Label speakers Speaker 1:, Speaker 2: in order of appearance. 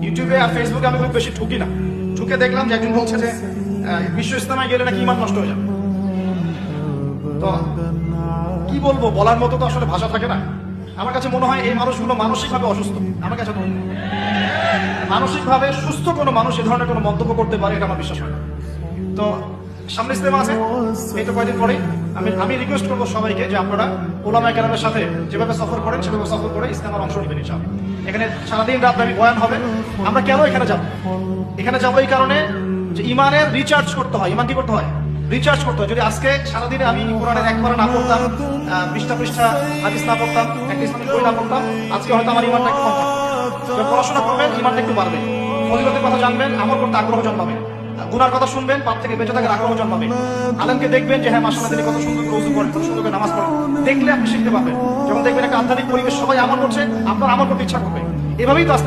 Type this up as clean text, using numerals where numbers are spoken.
Speaker 1: ইউটিউবে আর ফেসবুকে আমি খুব বেশি ঢুকি না, ঢুকে দেখলাম যে একজন বলছে যে বিশ্ব ইস্তেমায় গেলে নাকি ইমান নষ্ট হয়ে যাবে। তো কি বলবো, বলার মতো তো আসলে ভাষা থাকে না। আমার কাছে মনে হয় এই মানুষগুলো মানসিকভাবে অসুস্থ। আমার কাছে মানসিকভাবে সুস্থ কোনো মানুষ এ ধরনের কোনো মন্তব্য করতে পারে এটা আমার বিশ্বাস হয় না। তো সামনে ইস্তেমা আছে, এই তো কয়েকদিন পরে আমি রিকোয়েস্ট করবো সবাইকে যে আপনারা ওলামায়ে কেরামের সাথে যেভাবে সফর করেন সেভাবে সফর করে ইস্তেমার অংশ নেবেন ইনশাআল্লাহ। এখানে সারাদিন রাত ব্যাপী বয়ান হবে। আমরা কেন এখানে যাব? এখানে যাবো এই কারণে যে ইমানের রিচার্জ করতে হয়। ইমান কি করতে হয়? রিচার্জ করতে হয়। যদি আজকে সারাদিনে আমি কোরআনের একবার না পড়তাম, পৃষ্ঠা পৃষ্ঠা হাদিস না পড়তাম, একটা ইসলামিক বই না পড়তাম, আজকে হয়তো আমার ইমানটা একটু কম থাকবে। পড়াশোনা করবেন, ইমানটা একটু বাড়বে, ফজিলতের কথা জানবেন, আমল করতে আগ্রহ জন্মাবে, গুনার কথা শুনবেন, পাপ থেকে বেঁচে থাকার আগ্রহ জন্মাবে। আলেমকে দেখবেন যে হ্যাঁ মাশাআল্লাহ তিনি কত সুন্দর করে ওযু করেন, কত সুন্দর করে নামাজ পড়েন, দেখলে আপনি শিখতে পারবেন। যখন দেখবেন একটা আধ্যাত্মিক পরিবেশ, সবাই আমল করছে, আপনার আমল করতে ইচ্ছা করবে। এভাবেই তো আস্তে